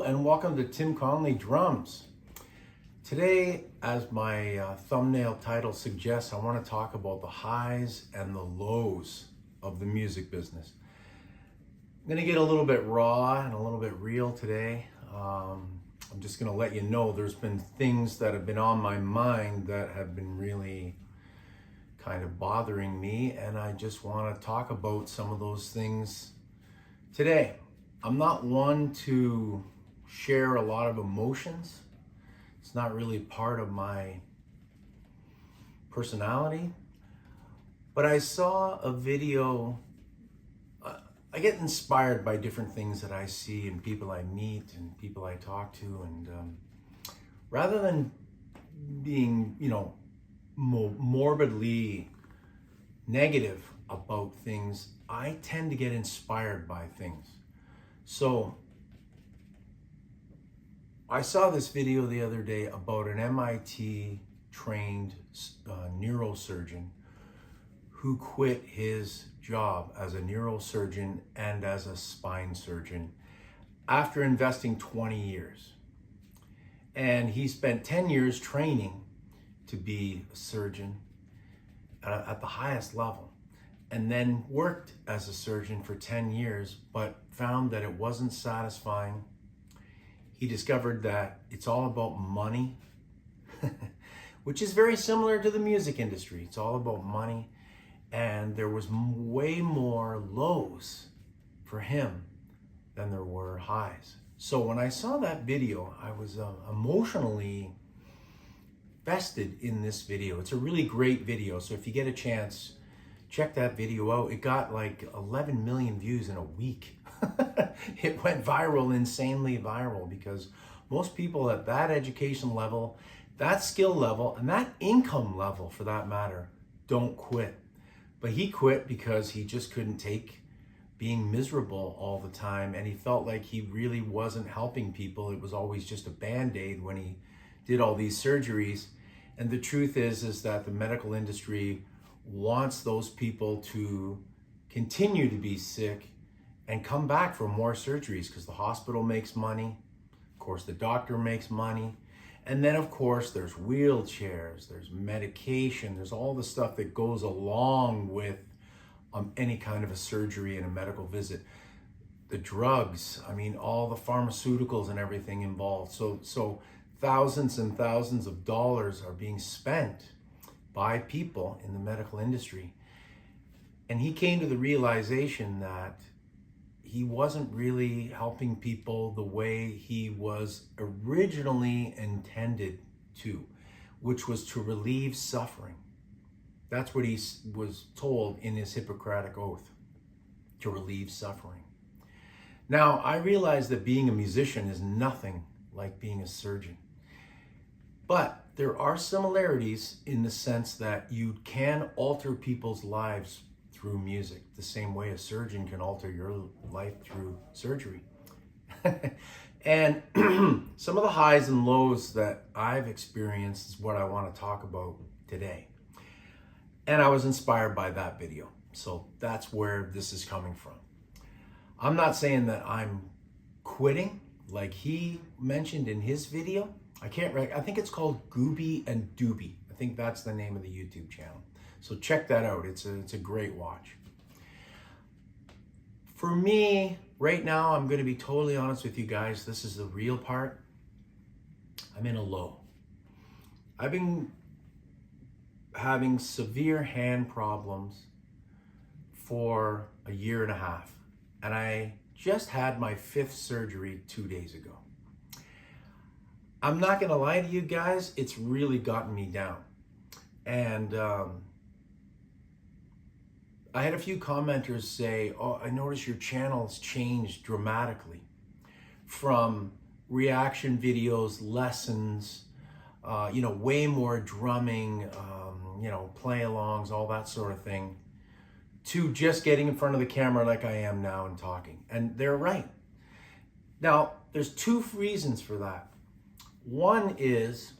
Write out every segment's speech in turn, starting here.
and welcome to Tim Conley Drums. Today, as my thumbnail title suggests, I want to talk about the highs and the lows of the music business. I'm going to get a little bit raw and a little bit real today. I'm just going to let you know there's been things that have been on my mind that have been really kind of bothering me, and I just want to talk about some of those things today. I'm not one to share a lot of emotions. It's not really part of my personality. But I saw a video. I get inspired by different things that I see and people I meet and people I talk to. And rather than being, morbidly negative about things, I tend to get inspired by things. So I saw this video the other day about an MIT trained neurosurgeon who quit his job as a neurosurgeon and as a spine surgeon after investing 20 years. And he spent 10 years training to be a surgeon at the highest level, and then worked as a surgeon for 10 years, but found that it wasn't satisfying. He discovered that it's all about money, which is very similar to the music industry. It's all about money, and there was way more lows for him than there were highs. So when I saw that video, I was emotionally vested in this video. It's a really great video, so if you get a chance, check that video out. It got like 11 million views in a week. It went viral, insanely viral, because most people at that education level, that skill level, and that income level for that matter, don't quit. But he quit because he just couldn't take being miserable all the time, and he felt like he really wasn't helping people. It was always just a band-aid when he did all these surgeries. And the truth is that the medical industry wants those people to continue to be sick and come back for more surgeries, because the hospital makes money, of course the doctor makes money, and then of course there's wheelchairs, there's medication, there's all the stuff that goes along with any kind of a surgery and a medical visit. The drugs, all the pharmaceuticals and everything involved. So thousands and thousands of dollars are being spent by people in the medical industry. And he came to the realization that he wasn't really helping people the way he was originally intended to, which was to relieve suffering. That's what he was told in his Hippocratic Oath, to relieve suffering. Now, I realize that being a musician is nothing like being a surgeon. But there are similarities in the sense that you can alter people's lives through music, the same way a surgeon can alter your life through surgery. And some of the highs and lows that I've experienced is what I want to talk about today. And I was inspired by that video. So that's where this is coming from. I'm not saying that I'm quitting like he mentioned in his video. I think it's called Gooby and Doobie. I think that's the name of the YouTube channel. So check that out. It's a great watch. For me, right now, I'm going to be totally honest with you guys. This is the real part. I'm in a low. I've been having severe hand problems for a year and a half. And I just had my 5th surgery 2 days ago. I'm not going to lie to you guys, it's really gotten me down. And I had a few commenters say, "Oh, I noticed your channel's changed dramatically from reaction videos, lessons, way more drumming, play-alongs, all that sort of thing, to just getting in front of the camera like I am now and talking." And they're right. Now, there's 2 reasons for that. One is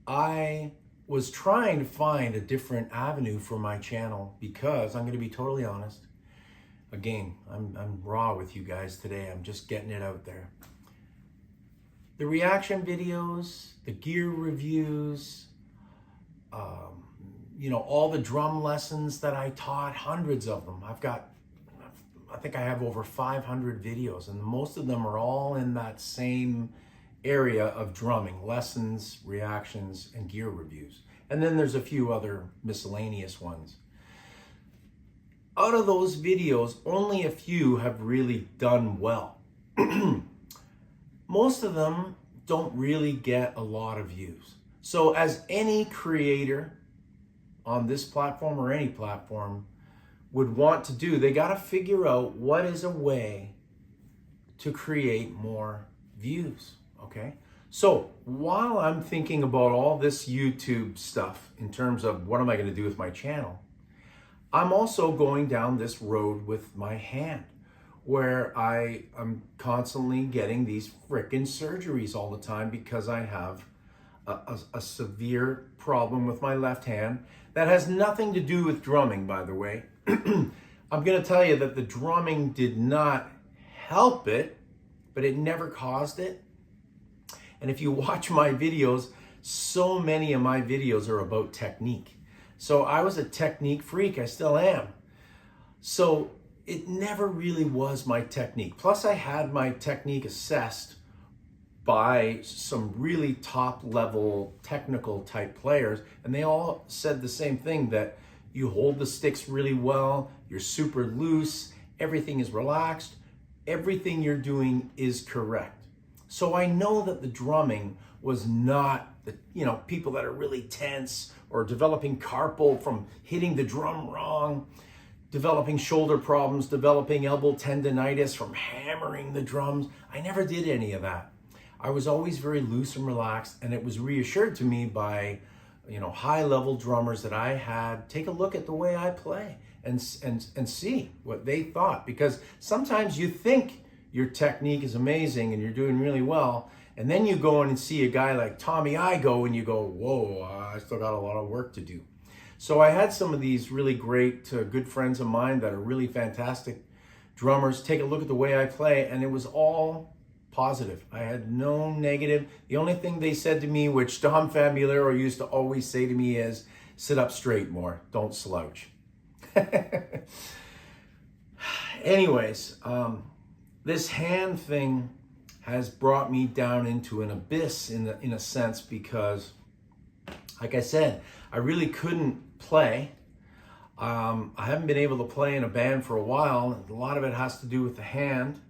I was trying to find a different avenue for my channel because, I'm going to be totally honest, Again, I'm raw with you guys today. I'm just getting it out there. The reaction videos, the gear reviews, all the drum lessons that I taught, hundreds of them. I think I have over 500 videos, and most of them are all in that same area of drumming: lessons, reactions, and gear reviews. And then there's a few other miscellaneous ones. Out of those videos, only a few have really done well. Most of them don't really get a lot of views. So as any creator on this platform or any platform would want to do, they got to figure out what is a way to create more views, okay? So while I'm thinking about all this YouTube stuff in terms of what am I going to do with my channel, I'm also going down this road with my hand, where I am constantly getting these frickin' surgeries all the time because I have a severe problem with my left hand that has nothing to do with drumming, by the way. I'm going to tell you that the drumming did not help it, but it never caused it. And if you watch my videos, so many of my videos are about technique. So I was a technique freak, I still am. So it never really was my technique. Plus I had my technique assessed by some really top level technical type players, and they all said the same thing, that you hold the sticks really well, you're super loose, everything is relaxed, everything you're doing is correct. So I know that the drumming was not the, people that are really tense or developing carpal from hitting the drum wrong, developing shoulder problems, developing elbow tendonitis from hammering the drums. I never did any of that. I was always very loose and relaxed, and it was reassured to me by, high-level drummers that I had take a look at the way I play and see what they thought. Because sometimes you think your technique is amazing and you're doing really well, and then you go in and see a guy like Tommy Igoe and you go, whoa, I still got a lot of work to do. So I had some of these really great, good friends of mine that are really fantastic drummers take a look at the way I play, and it was all positive. I had no negative. The only thing they said to me, which Dom Famularo used to always say to me, is sit up straight more, don't slouch. Anyways, this hand thing has brought me down into an abyss in a sense, because, like I said, I really couldn't play. I haven't been able to play in a band for a while. A lot of it has to do with the hand.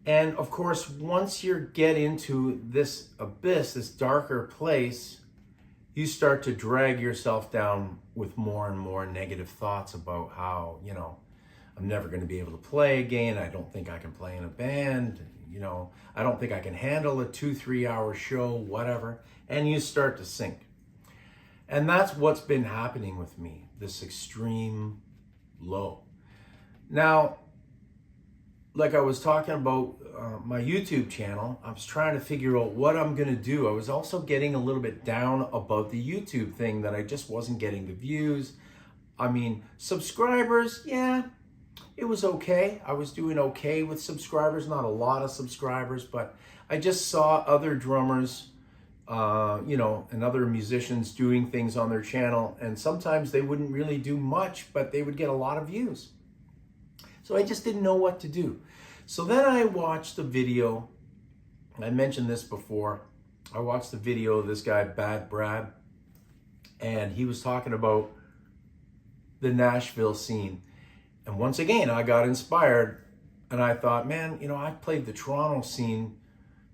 And of course, once you get into this abyss, this darker place, you start to drag yourself down with more and more negative thoughts about how, I'm never going to be able to play again. I don't think I can play in a band. I don't think I can handle a 2-3 hour show, whatever. And you start to sink. And that's what's been happening with me, this extreme low. Now, like I was talking about my YouTube channel, I was trying to figure out what I'm going to do. I was also getting a little bit down about the YouTube thing, that I just wasn't getting the views. I mean, subscribers, yeah, it was okay. I was doing okay with subscribers, not a lot of subscribers, but I just saw other drummers, and other musicians doing things on their channel, and sometimes they wouldn't really do much, but they would get a lot of views. So I just didn't know what to do. So then I watched a video. I mentioned this before. I watched the video of this guy, Bad Brad, and he was talking about the Nashville scene. And once again, I got inspired, and I thought, man, I played the Toronto scene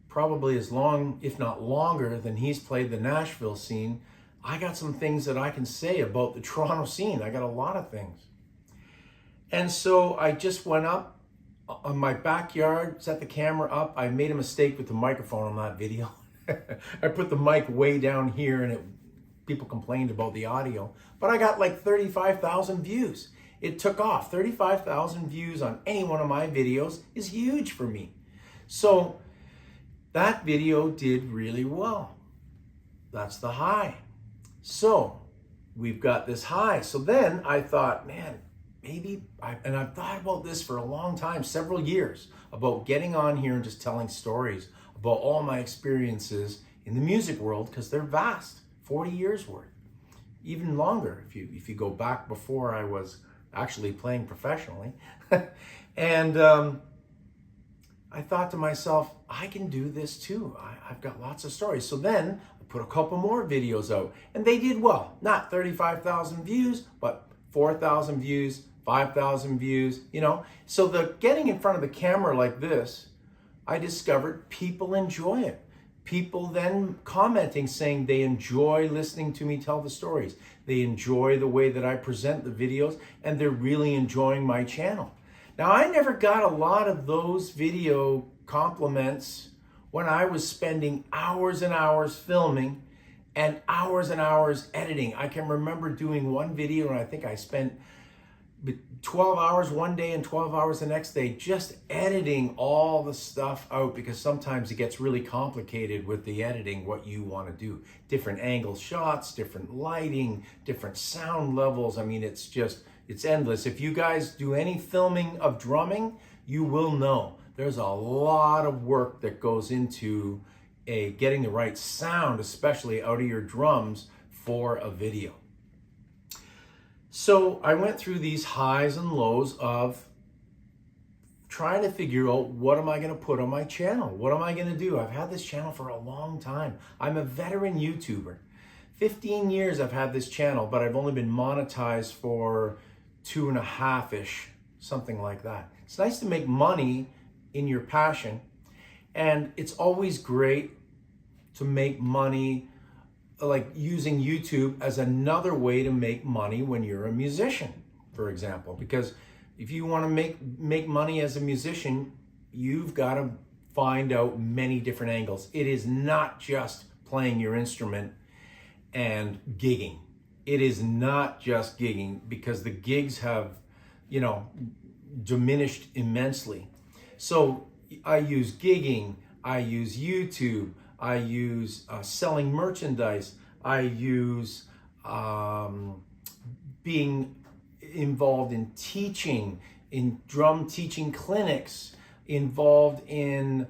probably as long, if not longer, than he's played the Nashville scene. I got some things that I can say about the Toronto scene. I got a lot of things. And so I just went up on my backyard, set the camera up. I made a mistake with the microphone on that video. I put the mic way down here, and people complained about the audio, but I got like 35,000 views. It took off. 35,000 views on any one of my videos is huge for me. So that video did really well. That's the high. So we've got this high. So then I thought, man, and I've thought about this for a long time, several years, about getting on here and just telling stories about all my experiences in the music world, because they're vast, 40 years worth, even longer if you go back before I was actually playing professionally. And I thought to myself, I can do this too. I've got lots of stories. So then I put a couple more videos out, and they did well. Not 35,000 views, but 4,000 views, 5,000 views, you know. So the getting in front of the camera like this, I discovered people enjoy it. People then commenting saying they enjoy listening to me tell the stories. They enjoy the way that I present the videos, and they're really enjoying my channel. Now, I never got a lot of those video compliments when I was spending hours and hours filming and hours editing. I can remember doing one video, and I think I spent 12 hours one day and 12 hours the next day just editing all the stuff out, because sometimes it gets really complicated with the editing, what you want to do. Different angle shots, different lighting, different sound levels. I mean, it's endless. If you guys do any filming of drumming, you will know there's a lot of work that goes into getting the right sound, especially out of your drums for a video. So I went through these highs and lows of trying to figure out, what am I going to put on my channel? What am I going to do? I've had this channel for a long time. I'm a veteran YouTuber. 15 years I've had this channel, but I've only been monetized for 2.5-ish, something like that. It's nice to make money in your passion, and it's always great to make money, like using YouTube as another way to make money when you're a musician, for example. Because if you want to make money as a musician, you've got to find out many different angles. It is not just playing your instrument and gigging. It is not just gigging, because the gigs have, you know, diminished immensely. So I use gigging, I use YouTube, I use selling merchandise, I use being involved in teaching, in drum teaching clinics, involved in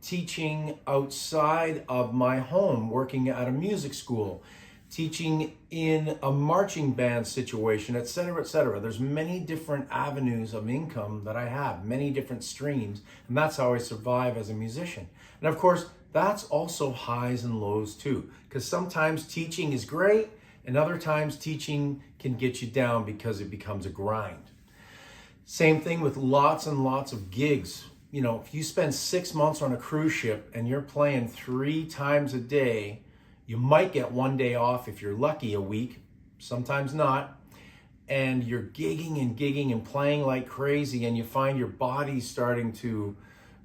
teaching outside of my home, working at a music school, teaching in a marching band situation, etc., etc. There's many different avenues of income that I have, many different streams, and that's how I survive as a musician. And of course, that's also highs and lows too, because sometimes teaching is great, and other times teaching can get you down because it becomes a grind. Same thing with lots and lots of gigs. You know, if you spend 6 months on a cruise ship and you're playing 3 times a day, you might get 1 day off if you're lucky, a week, sometimes not. And you're gigging and playing like crazy, and you find your body starting to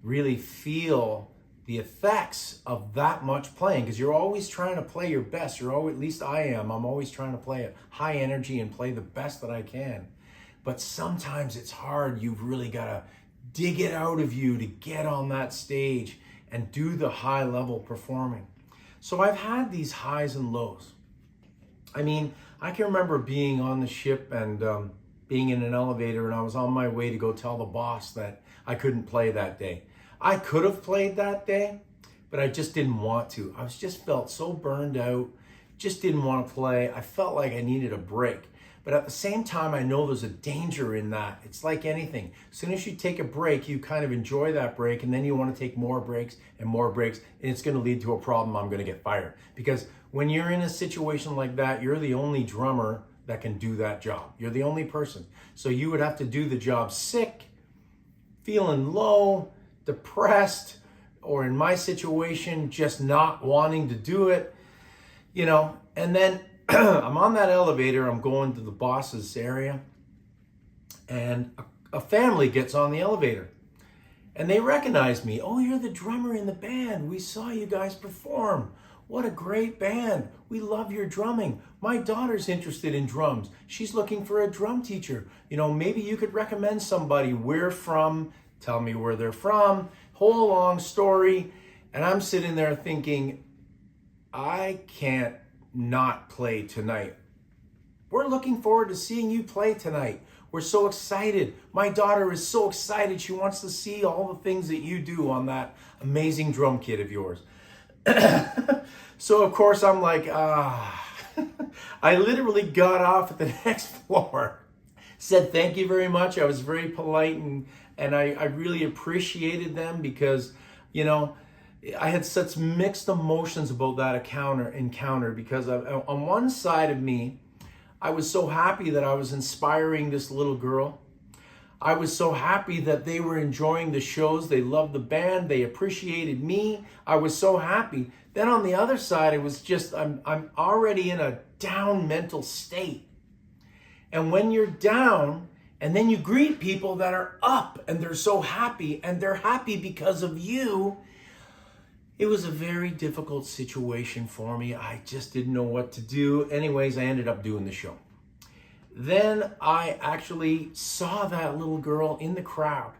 really feel the effects of that much playing, because you're always trying to play your best. You're always, at least I am, I'm always trying to play at high energy and play the best that I can. But sometimes it's hard. You've really got to dig it out of you to get on that stage and do the high level performing. So I've had these highs and lows. I mean, I can remember being on the ship and being in an elevator, and I was on my way to go tell the boss that I couldn't play that day. I could have played that day, but I just didn't want to. I just felt so burned out, just didn't want to play. I felt like I needed a break. But at the same time, I know there's a danger in that. It's like anything. As soon as you take a break, you kind of enjoy that break, and then you want to take more breaks, and it's going to lead to a problem. I'm going to get fired. Because when you're in a situation like that, you're the only drummer that can do that job. You're the only person. So you would have to do the job sick, feeling low, depressed, or in my situation, just not wanting to do it, you know. And then I'm on that elevator, I'm going to the boss's area, and a family gets on the elevator, and they recognize me. Oh, you're the drummer in the band. We saw you guys perform. What a great band. We love your drumming. My daughter's interested in drums. She's looking for a drum teacher. You know, maybe you could recommend somebody. We're from, tell me where they're from, whole long story. And I'm sitting there thinking, I can't not play tonight. We're looking forward to seeing you play tonight. We're so excited. My daughter is so excited. She wants to see all the things that you do on that amazing drum kit of yours. So of course I'm like, I literally got off at the next floor, said thank you very much. I was very polite, and I really appreciated them because, you know, I had such mixed emotions about that encounter because on one side of me, I was so happy that I was inspiring this little girl. I was so happy that they were enjoying the shows. They loved the band. They appreciated me. I was so happy. Then on the other side, it was just, I'm already in a down mental state. And when you're down, and then you greet people that are up and they're so happy, and they're happy because of you, it was a very difficult situation for me. I just didn't know what to do. Anyways, I ended up doing the show. Then I actually saw that little girl in the crowd.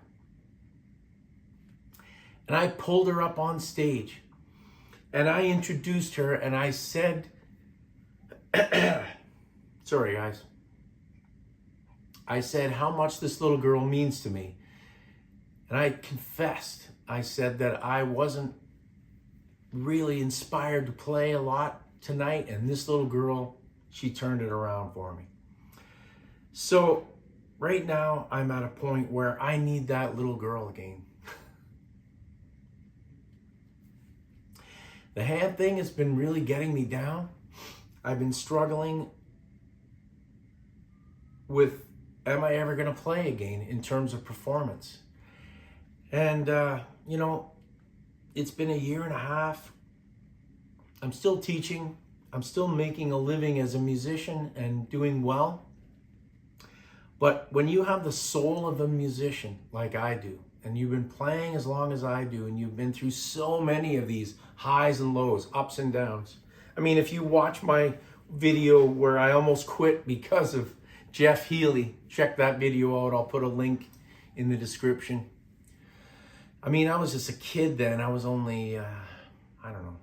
And I pulled her up on stage. And I introduced her and I said, sorry guys. I said how much this little girl means to me. And I confessed. I said that I wasn't really inspired to play a lot tonight. And this little girl, she turned it around for me. So right now I'm at a point where I need that little girl again. The hand thing has been really getting me down. I've been struggling with, am I ever going to play again in terms of performance? And, you know, it's been 1.5 years. I'm still teaching. I'm still making a living as a musician and doing well. But when you have the soul of a musician like I do, and you've been playing as long as I do, and you've been through so many of these highs and lows, ups and downs. I mean, if you watch my video where I almost quit because of Jeff Healey, check that video out. I'll put a link in the description. I mean, I was just a kid then. I was only, I don't know,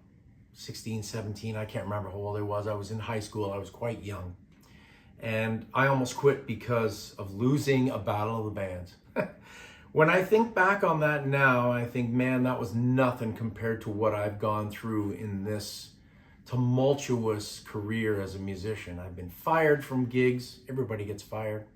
16, 17. I can't remember how old I was. I was in high school. I was quite young. And I almost quit because of losing a battle of the bands. When I think back on that now, I think, man, that was nothing compared to what I've gone through in this tumultuous career as a musician. I've been fired from gigs. Everybody gets fired.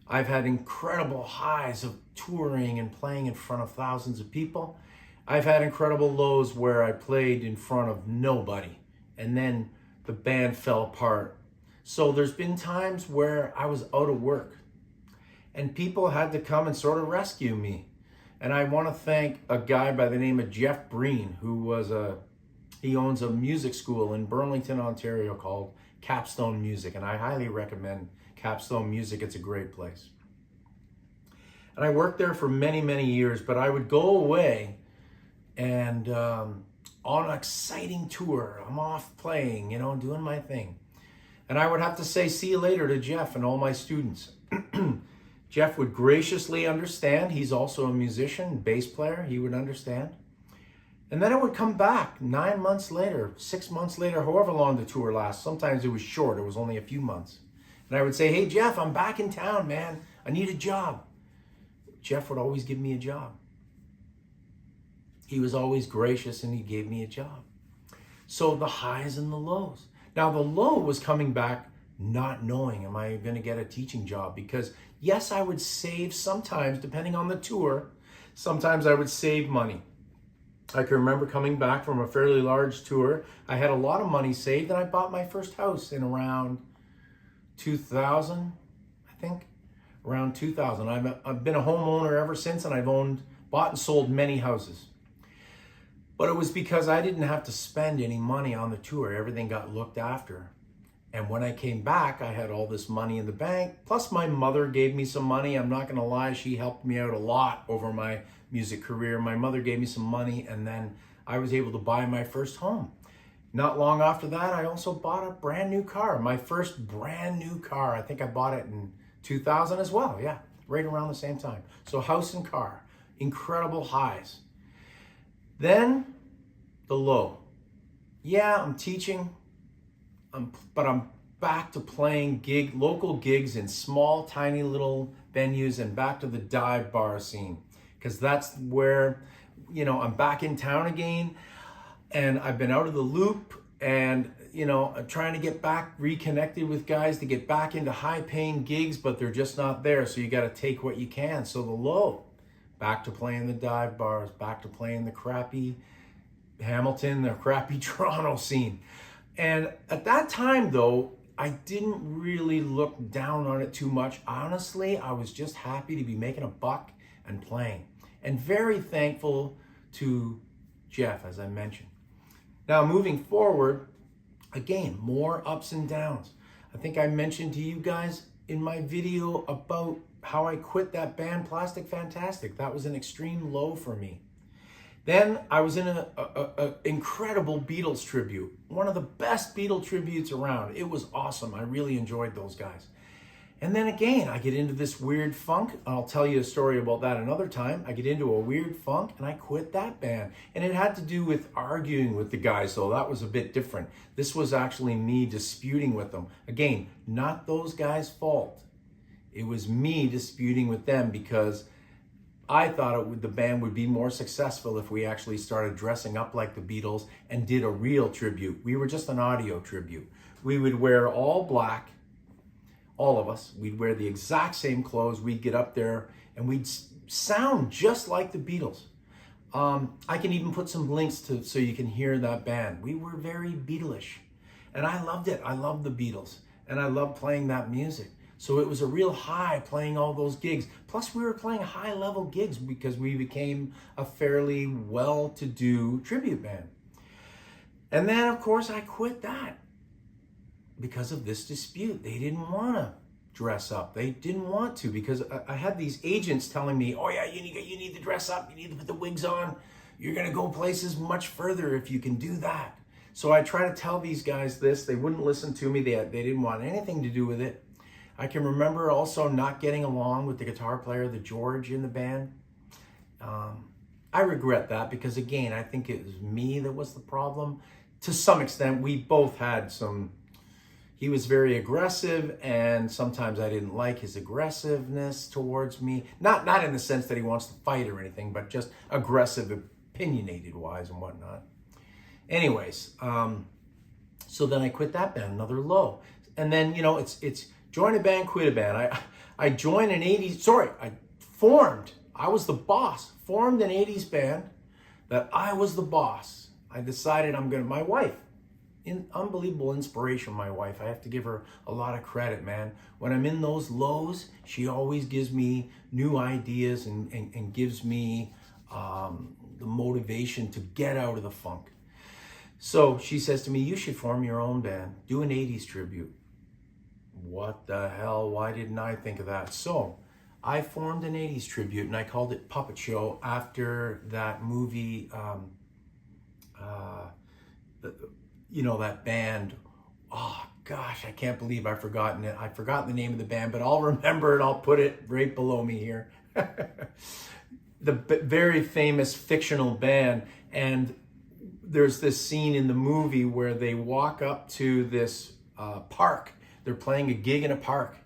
I've had incredible highs of touring and playing in front of thousands of people. I've had incredible lows where I played in front of nobody, and then the band fell apart. So there's been times where I was out of work and people had to come and sort of rescue me. And I want to thank a guy by the name of Jeff Breen, he owns a music school in Burlington, Ontario called Capstone Music. And I highly recommend Capstone Music. It's a great place. And I worked there for many, many years, but I would go away and on an exciting tour, I'm off playing, you know, doing my thing. And I would have to say, see you later to Jeff and all my students. Jeff would graciously understand. He's also a musician, bass player. He would understand. And then I would come back 9 months later, 6 months later, however long the tour lasts. Sometimes it was short. It was only a few months. And I would say, hey, Jeff, I'm back in town, man. I need a job. Jeff would always give me a job. He was always gracious and he gave me a job. So the highs and the lows. Now the low was coming back not knowing, am I going to get a teaching job? Because yes, I would save sometimes, depending on the tour, sometimes I would save money. I can remember coming back from a fairly large tour. I had a lot of money saved and I bought my first house in around 2000, I think. Around 2000. I've been a homeowner ever since, and I've bought and sold many houses. But it was because I didn't have to spend any money on the tour. Everything got looked after. And when I came back, I had all this money in the bank. Plus my mother gave me some money. I'm not gonna lie, she helped me out a lot over my music career. My mother gave me some money, and then I was able to buy my first home. Not long after that, I also bought a brand new car. My first brand new car. I think I bought it in 2000 as well. Yeah, right around the same time. So house and car, incredible highs. Then the low. Yeah, I'm teaching, but I'm back to playing local gigs in small, tiny little venues and back to the dive bar scene. Because that's where, I'm back in town again and I've been out of the loop and, trying to get back reconnected with guys to get back into high paying gigs, but they're just not there. So you got to take what you can. So the low, back to playing the dive bars, back to playing the crappy Hamilton, the crappy Toronto scene. And at that time though, I didn't really look down on it too much. Honestly, I was just happy to be making a buck and playing. And very thankful to Jeff, as I mentioned. Now, moving forward, again, more ups and downs. I think I mentioned to you guys in my video about how I quit that band, Plastic Fantastic. That was an extreme low for me. Then I was in an incredible Beatles tribute, one of the best Beatle tributes around. It was awesome. I really enjoyed those guys. And then again, I get into this weird funk. I'll tell you a story about that another time. I get into a weird funk and I quit that band. And it had to do with arguing with the guys, so that was a bit different. This was actually me disputing with them. Again, not those guys' fault. It was me disputing with them because I thought the band would be more successful if we actually started dressing up like the Beatles and did a real tribute. We were just an audio tribute. We would wear all black, all of us. We'd wear the exact same clothes. We'd get up there and we'd sound just like the Beatles. I can even put some links so you can hear that band. We were very Beatlish and I loved it. I loved the Beatles and I loved playing that music. So it was a real high playing all those gigs. Plus we were playing high level gigs because we became a fairly well-to-do tribute band. And then of course I quit that because of this dispute. They didn't want to dress up. They didn't want to because I had these agents telling me, oh yeah, you need to dress up. You need to put the wigs on. You're going to go places much further if you can do that. So I try to tell these guys this. They wouldn't listen to me. They didn't want anything to do with it. I can remember also not getting along with the guitar player, the George in the band. I regret that because again, I think it was me that was the problem. To some extent, we both had he was very aggressive and sometimes I didn't like his aggressiveness towards me. Not in the sense that he wants to fight or anything, but just aggressive, opinionated wise and whatnot. Anyways, so then I quit that band, another low. And then, it's join a band, quit a band. I joined an 80s, I was the boss, formed an 80s band that I was the boss. I decided my wife, unbelievable inspiration, my wife. I have to give her a lot of credit, man. When I'm in those lows, she always gives me new ideas and gives me the motivation to get out of the funk. So she says to me, you should form your own band, do an 80s tribute. What the hell? Why didn't I think of that? So I formed an 80s tribute and I called it Puppet Show after that movie, that band. Oh gosh, I can't believe I've forgotten it. I've forgotten the name of the band, but I'll remember it. I'll put it right below me here. The very famous fictional band. And there's this scene in the movie where they walk up to this park. They're playing a gig in a park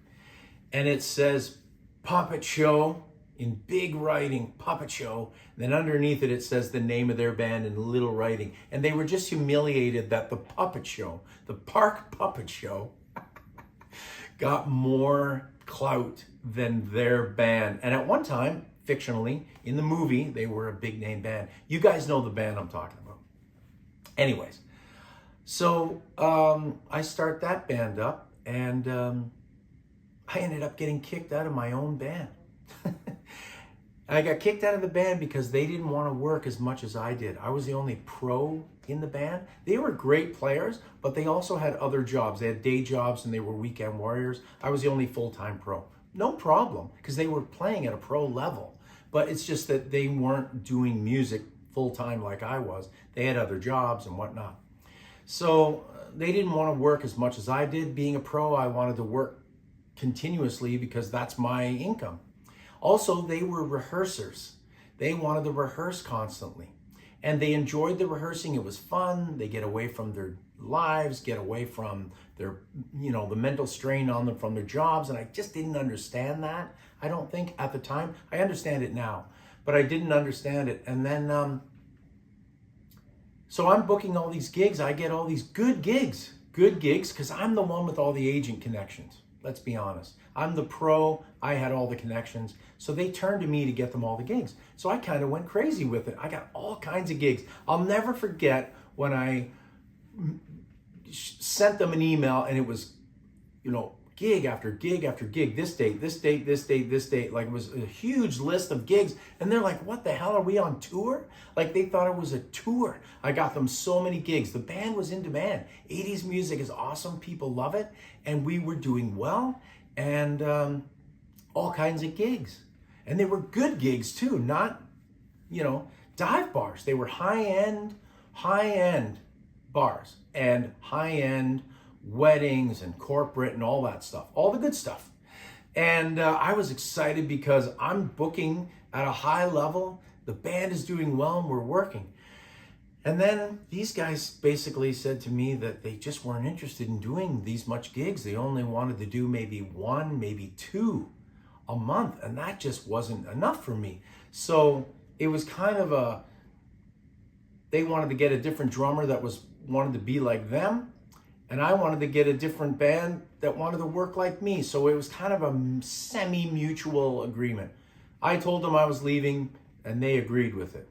and it says Puppet Show in big writing, Puppet Show. Then underneath it, it says the name of their band in little writing. And they were just humiliated that the Puppet Show, the Park Puppet Show, got more clout than their band. And at one time, fictionally, in the movie, they were a big name band. You guys know the band I'm talking about. Anyways, so I start that band up. And I ended up getting kicked out of my own band. I got kicked out of the band because they didn't want to work as much as I did. I was the only pro in the band. They were great players, but they also had other jobs. They had day jobs and they were weekend warriors. I was the only full-time pro. No problem, because they were playing at a pro level. But it's just that they weren't doing music full-time like I was. They had other jobs and whatnot. So they didn't want to work as much as I did. Being a pro, I wanted to work continuously because that's my income. Also, they were rehearsers. They wanted to rehearse constantly. And they enjoyed the rehearsing. It was fun. They get away from their lives, get away from their, the mental strain on them from their jobs. And I just didn't understand that. I don't think at the time. I understand it now, but I didn't understand it. And then, so I'm booking all these gigs. I get all these good gigs, because I'm the one with all the agent connections. Let's be honest. I'm the pro. I had all the connections. So they turned to me to get them all the gigs. So I kind of went crazy with it. I got all kinds of gigs. I'll never forget when I sent them an email and it was, gig after gig after gig, this date, this date, this date, this date. Like, it was a huge list of gigs. And they're like, what the hell, are we on tour? Like, they thought it was a tour. I got them so many gigs. The band was in demand. 80s music is awesome. People love it. And we were doing well, and all kinds of gigs. And they were good gigs too, not, dive bars. They were high-end bars and high-end weddings and corporate and all that stuff, all the good stuff. And I was excited because I'm booking at a high level. The band is doing well and we're working. And then these guys basically said to me that they just weren't interested in doing these much gigs. They only wanted to do maybe one, maybe two a month. And that just wasn't enough for me. So it was kind of they wanted to get a different drummer that wanted to be like them. And I wanted to get a different band that wanted to work like me. So it was kind of a semi-mutual agreement. I told them I was leaving and they agreed with it.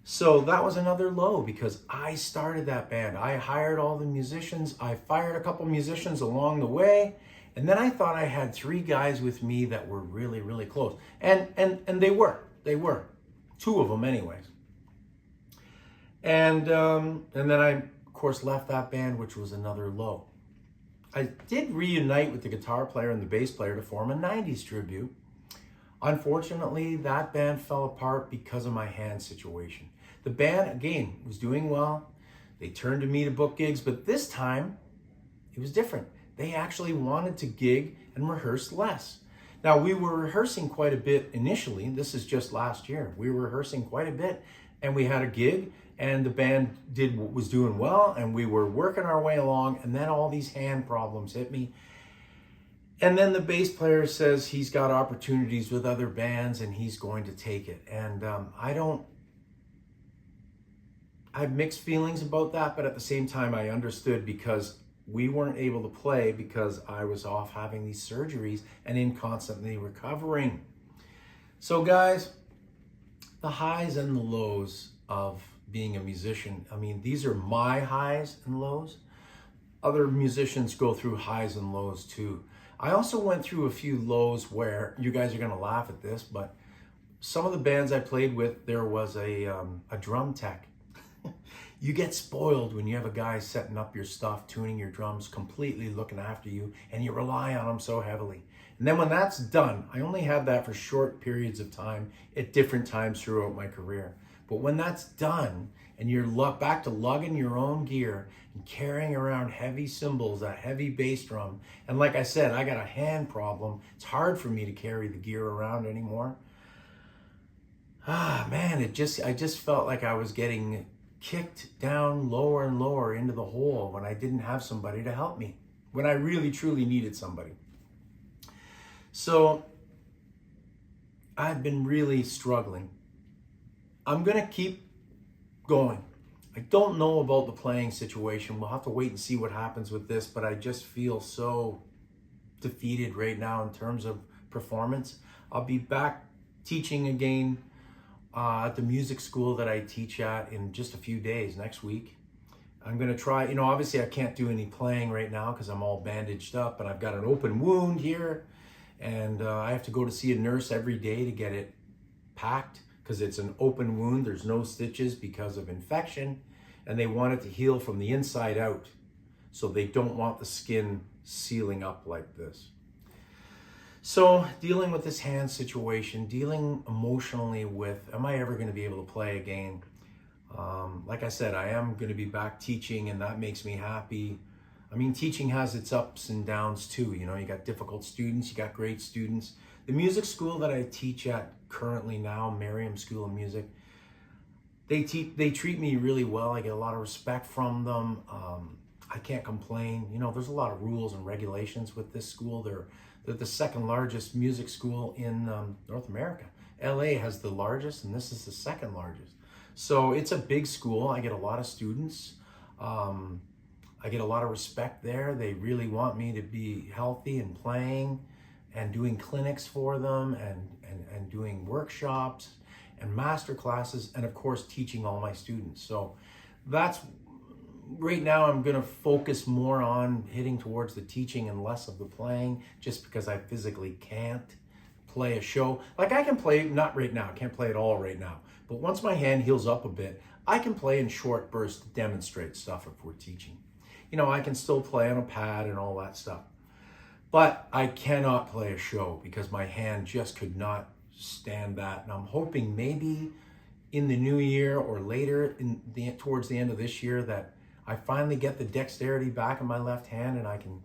So that was another low because I started that band. I hired all the musicians. I fired a couple musicians along the way. And then I thought I had 3 guys with me that were really, really close. And they were. They 2 of them anyways. And then I, of course, left that band, which was another low. I did reunite with the guitar player and the bass player to form a 90s tribute. Unfortunately, that band fell apart because of my hand situation. The band, again, was doing well. They turned to me to book gigs, but this time it was different. They actually wanted to gig and rehearse less. Now, we were rehearsing quite a bit initially. This is just last year. We were rehearsing quite a bit, and we had a gig, and the band was doing well, and we were working our way along, and then all these hand problems hit me. And then the bass player says he's got opportunities with other bands and he's going to take it. And I have mixed feelings about that, but at the same time I understood because we weren't able to play because I was off having these surgeries and in constantly recovering. So guys, the highs and the lows of being a musician, I mean, these are my highs and lows. Other musicians go through highs and lows too. I also went through a few lows where you guys are going to laugh at this, but some of the bands I played with, there was a drum tech. You get spoiled when you have a guy setting up your stuff, tuning your drums, completely looking after you, and you rely on him so heavily. And then when that's done, I only had that for short periods of time at different times throughout my career. But when that's done, and you're back to lugging your own gear and carrying around heavy cymbals, that heavy bass drum, and like I said, I got a hand problem. It's hard for me to carry the gear around anymore. Man, I just felt like I was getting kicked down lower and lower into the hole when I didn't have somebody to help me, when I really truly needed somebody. So I've been really struggling. I'm gonna keep going. I don't know about the playing situation. We'll have to wait and see what happens with this, but I just feel so defeated right now in terms of performance. I'll be back teaching again at the music school that I teach at in just a few days, next week. I'm gonna try, obviously I can't do any playing right now because I'm all bandaged up and I've got an open wound here, and I have to go to see a nurse every day to get it packed because it's an open wound. There's no stitches because of infection, and they want it to heal from the inside out. So they don't want the skin sealing up like this. So dealing with this hand situation, dealing emotionally with, am I ever going to be able to play again? Like I said, I am going to be back teaching, and that makes me happy. I mean, teaching has its ups and downs too. You got difficult students, you got great students. The music school that I teach at currently now, Merriam School of Music, they treat me really well. I get a lot of respect from them. I can't complain. You know, there's a lot of rules and regulations with this school. They're the second largest music school in North America. LA has the largest, and this is the second largest. So it's a big school. I get a lot of students. I get a lot of respect there. They really want me to be healthy and playing and doing clinics for them and doing workshops and master classes, and of course teaching all my students. So that's right now. I'm going to focus more on hitting towards the teaching and less of the playing, just because I physically can't play a show. Like I can play, not right now, I can't play it all right now, but once my hand heals up a bit, I can play in short bursts to demonstrate stuff if we're teaching. You know, I can still play on a pad and all that stuff, but I cannot play a show because my hand just could not stand that. And I'm hoping maybe in the new year or later towards the end of this year that I finally get the dexterity back in my left hand and I can,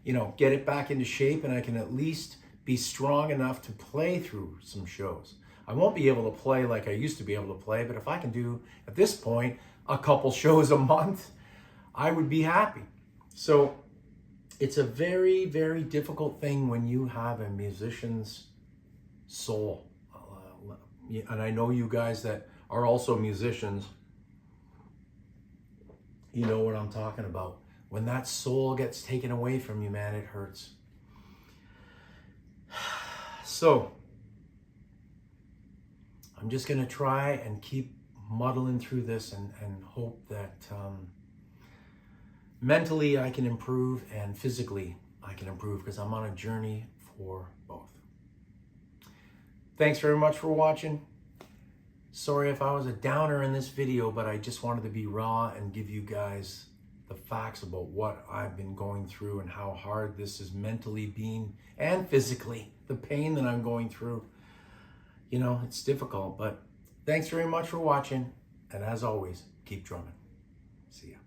you know, get it back into shape, and I can at least be strong enough to play through some shows. I won't be able to play like I used to be able to play, but if I can do, at this point, a couple shows a month, I would be happy. So it's a very, very difficult thing when you have a musician's soul. And I know you guys that are also musicians, you know what I'm talking about. When that soul gets taken away from you, man, it hurts. So I'm just going to try and keep muddling through this and hope that mentally I can improve and physically I can improve, because I'm on a journey for both. Thanks very much for watching. Sorry if I was a downer in this video, but I just wanted to be raw and give you guys the facts about what I've been going through and how hard this is mentally being and physically, the pain that I'm going through. You know, it's difficult, but thanks very much for watching. And as always, keep drumming. See ya.